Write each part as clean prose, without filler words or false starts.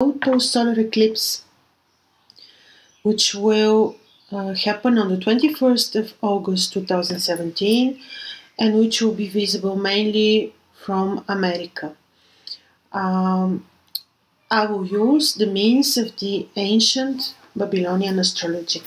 total solar eclipse, which will happen on the 21st of August 2017, and which will be visible mainly from America. I will use the means of the ancient Babylonian astrology.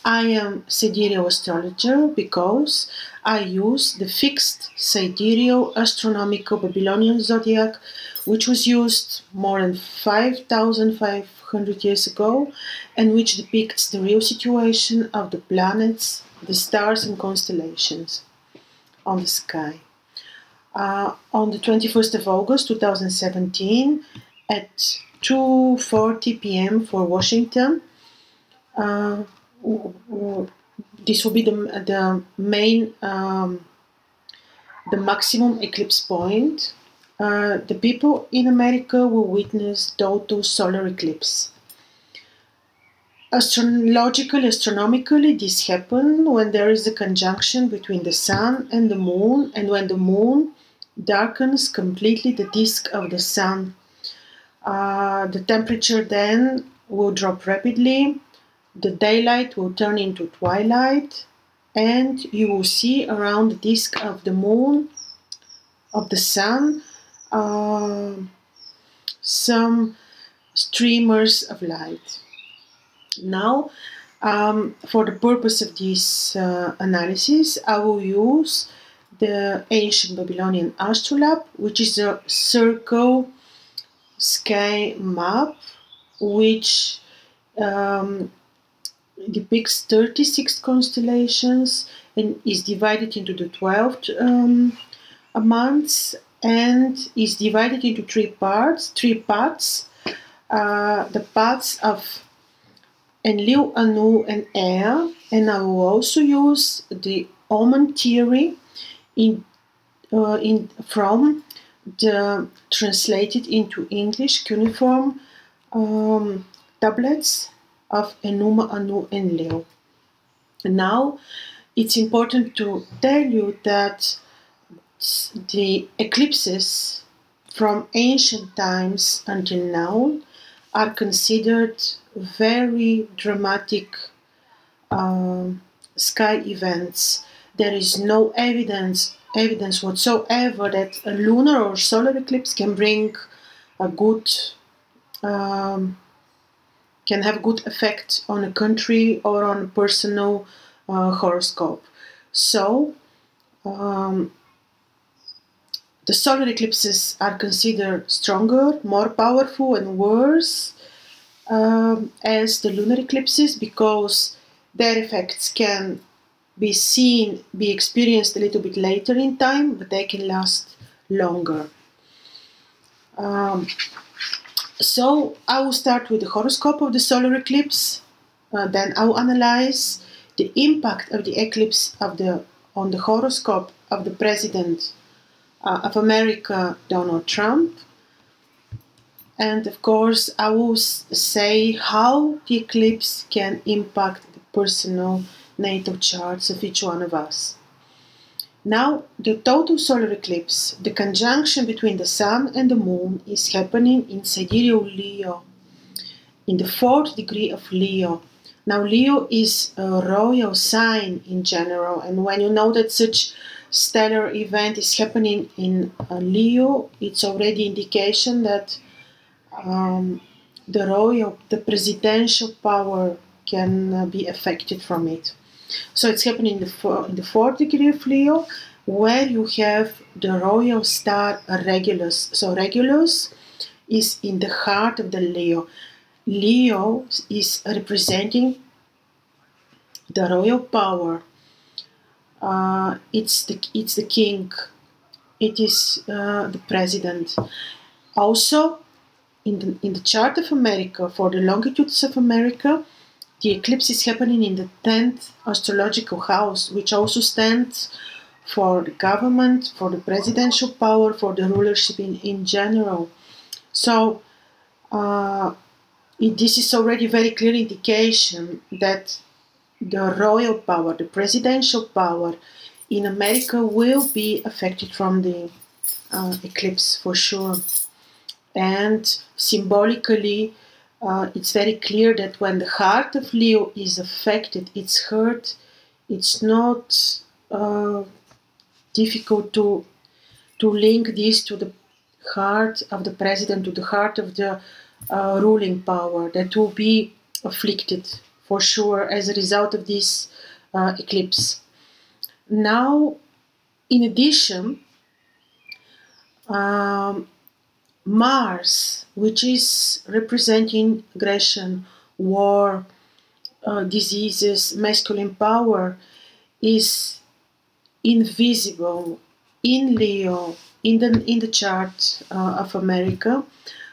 I am sidereal astrologer because I use the fixed sidereal astronomical Babylonian zodiac, which was used more than 5,500 years ago, and which depicts the real situation of the planets, the stars and constellations on the sky. On the 21st of August 2017 at 2:40 p.m. for Washington, this will be the main, the maximum eclipse point. The people in America will witness total solar eclipse. Astronomically, this happens when there is a conjunction between the sun and the moon, and when the moon darkens completely the disk of the sun. The temperature then will drop rapidly, the daylight will turn into twilight, and you will see around the disk of the moon, of the sun, some streamers of light. Now, for the purpose of this analysis, I will use the ancient Babylonian astrolabe, which is a circle sky map, which depicts 36 constellations and is divided into the 12 months, and is divided into three paths. The paths of Enlil, Anu, and Ea, and I will also use the Omen theory from the translated into English cuneiform tablets of Enuma, Anu, and Enlil. Now, it's important to tell you that the eclipses from ancient times until now are considered very dramatic sky events. There is no evidence whatsoever that a lunar or solar eclipse can bring a good, can have good effect on a country or on a personal horoscope. So, the solar eclipses are considered stronger, more powerful, and worse as the lunar eclipses, because their effects can be experienced a little bit later in time, but they can last longer. So I will start with the horoscope of the solar eclipse. Then I will analyze the impact of the eclipse on the horoscope of the President of America, Donald Trump. And of course, I will say how the eclipse can impact the personal natal charts of each one of us. Now, the total solar eclipse, the conjunction between the sun and the moon, is happening in sidereal Leo, in the 4th degree of Leo. Now, Leo is a royal sign in general, and when you know that such stellar event is happening in Leo, it's already indication that the presidential power can be affected from it. So it's happening in the 4th degree of Leo, where you have the royal star Regulus. So Regulus is in the heart of the Leo. Leo is representing the royal power. It's the king. It is the president. Also, in the chart of America, for the longitudes of America, the eclipse is happening in the 10th astrological house, which also stands for the government, for the presidential power, for the rulership in general. So this is already very clear indication that the royal power, the presidential power in America will be affected from the eclipse for sure. And symbolically, it's very clear that when the heart of Leo is affected, it's hurt. It's not difficult to link this to the heart of the president, to the heart of the ruling power that will be afflicted for sure as a result of this eclipse. Now, in addition, Mars, which is representing aggression, war, diseases, masculine power, is invisible in Leo, in the chart of America,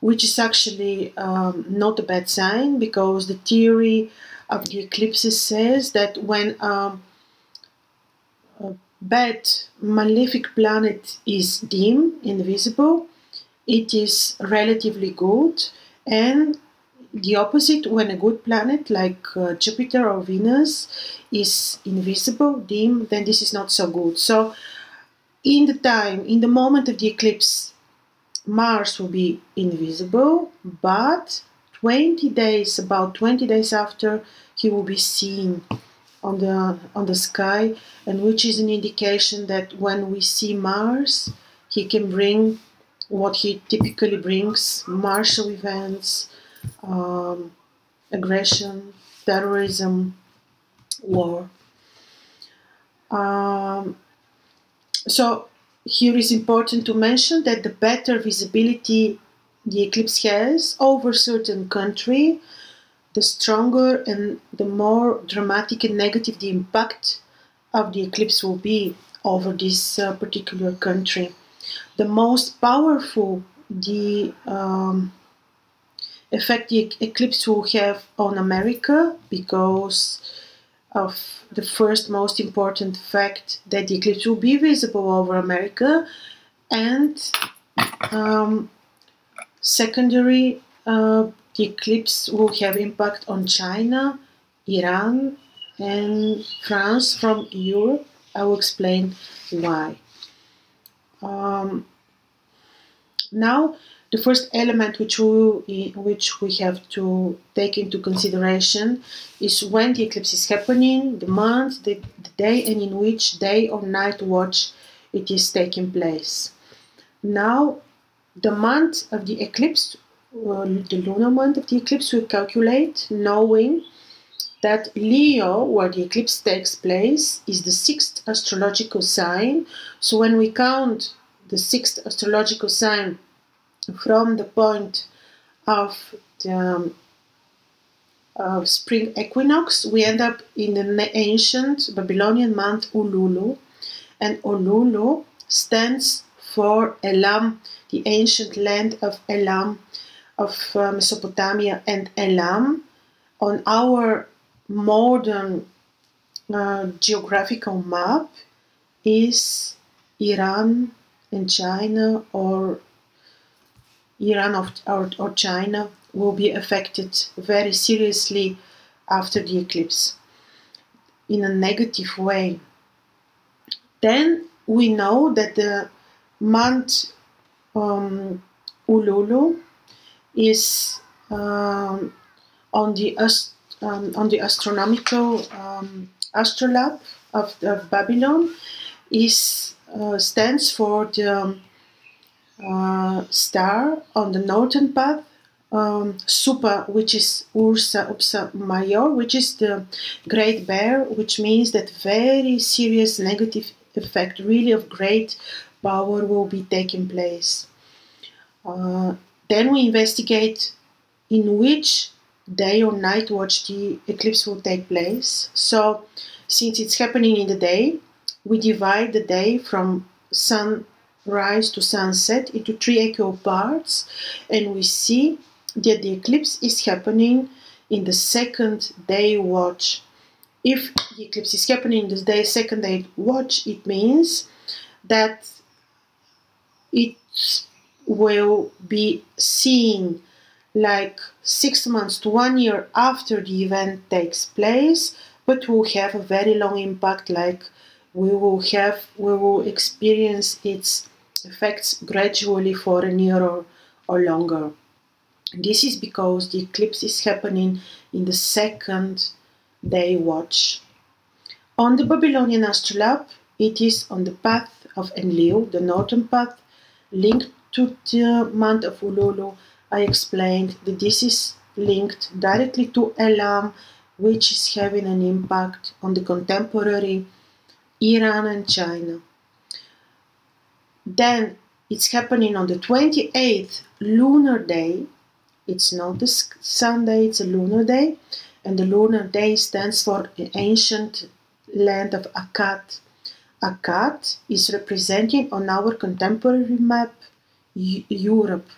which is actually not a bad sign, because the theory of the eclipses says that when a bad, malefic planet is dim, invisible, it is relatively good, and the opposite, when a good planet like Jupiter or Venus is invisible, dim, then this is not so good. So in the moment of the eclipse, Mars will be invisible, but about 20 days after, he will be seen on the sky, and which is an indication that when we see Mars, he can bring what he typically brings: martial events, aggression, terrorism, war. So here is important to mention that the better visibility the eclipse has over certain country, the stronger and the more dramatic and negative the impact of the eclipse will be over this particular country. The most powerful the effect the eclipse will have on America, because of the first most important fact that the eclipse will be visible over America, and secondary, the eclipse will have impact on China, Iran, and France from Europe. I will explain why. Now, the first element which we have to take into consideration is when the eclipse is happening, the month, the day, and in which day or night watch it is taking place. Now, the month of the eclipse, the lunar month of the eclipse, we calculate knowing that Leo, where the eclipse takes place, is the 6th astrological sign. So when we count the 6th astrological sign from the point of the spring equinox, we end up in the ancient Babylonian month Ululu, and Ululu stands for Elam, the ancient land of Elam, of Mesopotamia, and Elam on our modern geographical map is Iran and China, or Iran or China will be affected very seriously after the eclipse in a negative way. Then we know that the month Ululu is on the astronomical astrolabe of Babylon stands for the star on the northern path, Supa, which is Ursa Major, which is the great bear, which means that very serious negative effect, really of great power, will be taking place. Then we investigate in which day or night watch the eclipse will take place. So, since it's happening in the day, we divide the day from sunrise to sunset into 3 equal parts, and we see that the eclipse is happening in the second day watch. If the eclipse is happening in the second day watch, it means that it will be seen like 6 months to 1 year after the event takes place, but will have a very long impact, like we will experience its effects gradually for a year or longer. This is because the eclipse is happening in the second day watch. On the Babylonian astrolabe, it is on the path of Enlil, the northern path, linked to the month of Ululu. I explained that this is linked directly to Elam, which is having an impact on the contemporary Iran and China. Then it's happening on the 28th lunar day. It's not the Sunday, it's a lunar day. And the lunar day stands for the ancient land of Akkad. Akkad is representing on our contemporary map Europe.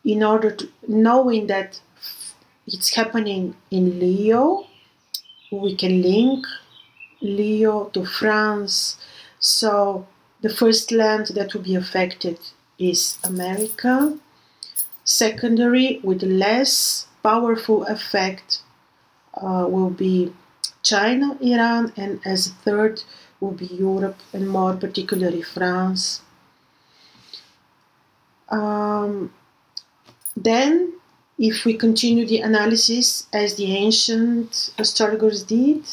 In order to knowing that it's happening in Leo, we can link Leo to France. So the first land that will be affected is America. Secondary, with less powerful effect, will be China, Iran, and as a third will be Europe, and more particularly France. Then, if we continue the analysis as the ancient astrologers did,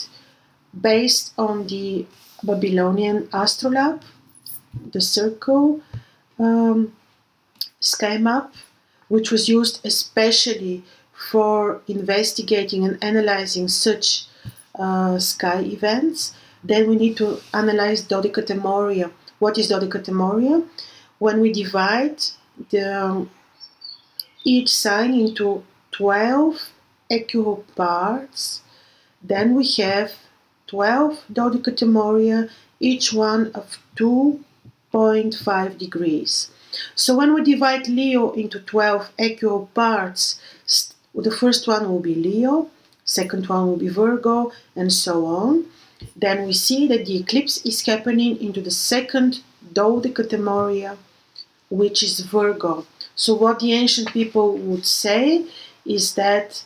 based on the Babylonian astrolabe, the circle sky map, which was used especially for investigating and analyzing such sky events, then we need to analyze dodecatemoria. What is dodecatemoria? When we divide each sign into 12 equal parts, then we have 12 dodecatemoria, each one of 2.5 degrees. So when we divide Leo into 12 equal parts, the first one will be Leo, second one will be Virgo, and so on. Then we see that the eclipse is happening into the second dodecatemoria, which is Virgo. So what the ancient people would say is that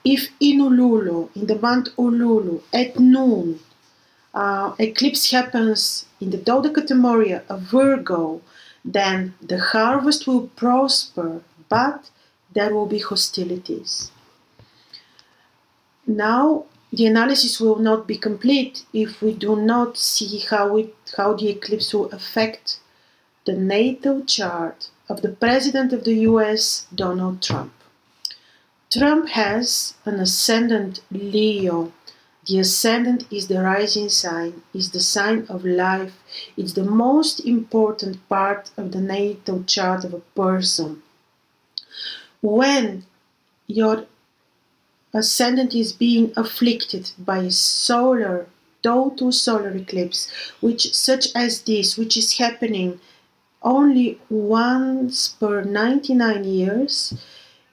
if in Ululu, in the month Ululu, at noon, eclipse happens in the dodecatemoria of Virgo, then the harvest will prosper, but there will be hostilities. Now, the analysis will not be complete if we do not see how the eclipse will affect the natal chart of the President of the US, Donald Trump. Trump has an ascendant Leo. The ascendant is the rising sign, is the sign of life. It's the most important part of the natal chart of a person. When your ascendant is being afflicted by a total solar eclipse, such as this, which is happening only once per 99 years,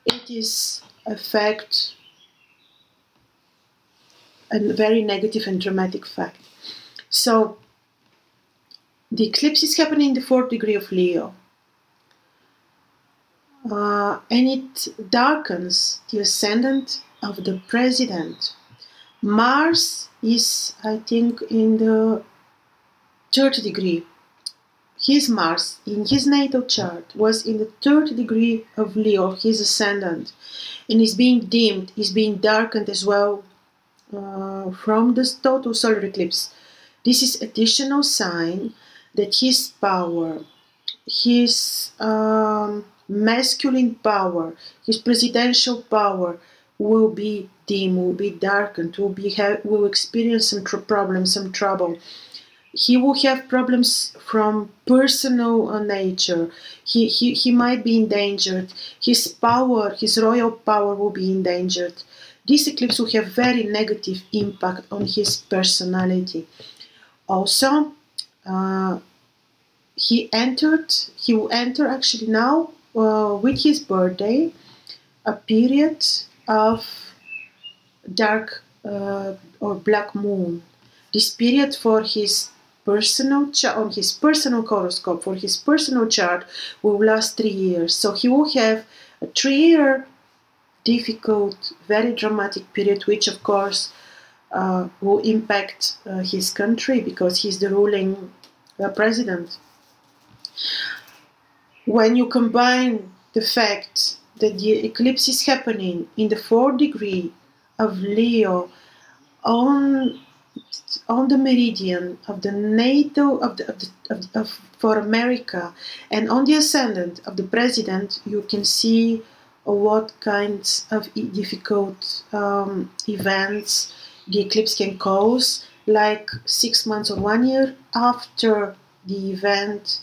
it is affect a very negative and dramatic fact. So the eclipse is happening in the 4th degree of Leo, and it darkens the ascendant of the president. Mars is, I think, in the 3rd degree. His Mars, in his natal chart, was in the 3rd degree of Leo, his ascendant, and is being dimmed, is being darkened as well from this total solar eclipse. This is additional sign that his power, his masculine power, his presidential power will be dim, will be darkened, will experience some problems, some trouble. He will have problems from personal nature. He might be endangered. His power, his royal power will be endangered. This eclipse will have very negative impact on his personality. Also, he will enter actually now with his birthday a period of dark or black moon. This period for his personal on his personal horoscope, for his personal chart, will last 3 years. So he will have a 3-year difficult, very dramatic period, which of course will impact his country because he's the ruling president. When you combine the fact that the eclipse is happening in the 4th degree of Leo on the meridian of the natal for America, and on the ascendant of the president, you can see what kinds of difficult events the eclipse can cause, like 6 months or 1 year after the event,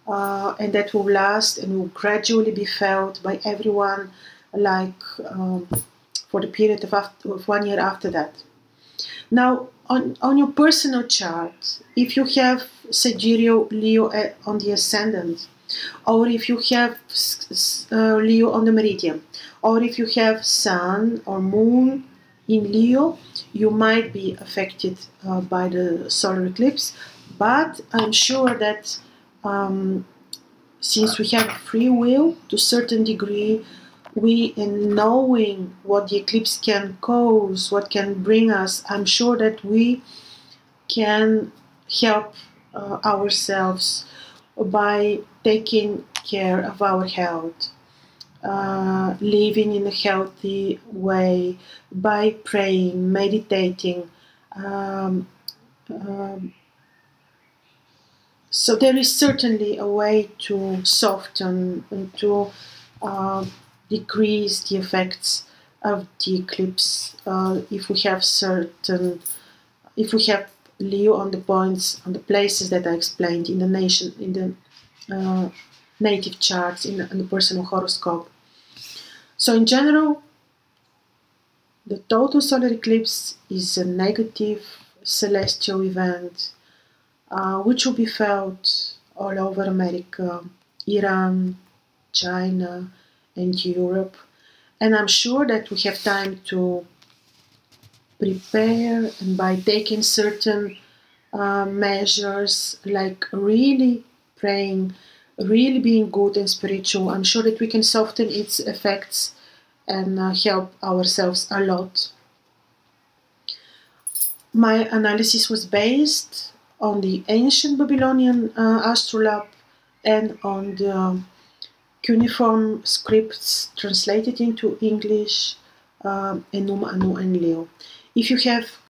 and that will last and will gradually be felt by everyone, like for the period of 1 year after that. Now, on your personal chart, if you have Sidereal Leo on the ascendant, or if you have Leo on the meridian, or if you have Sun or Moon in Leo, you might be affected by the solar eclipse. But I'm sure that since we have free will to a certain degree, we, in knowing what the eclipse can cause, what can bring us, I'm sure that we can help ourselves by taking care of our health, living in a healthy way, by praying, meditating. So there is certainly a way to soften and to decrease the effects of the eclipse if we have Leo on the points, on the places that I explained in the native charts, in the personal horoscope. So in general, the total solar eclipse is a negative celestial event which will be felt all over America, Iran, China, and Europe. And I'm sure that we have time to prepare, and by taking certain measures, like really praying, really being good and spiritual, I'm sure that we can soften its effects and help ourselves a lot. My analysis was based on the ancient Babylonian astrolabe and on the cuneiform scripts translated into English, Enum, Anu, and Leo. If you have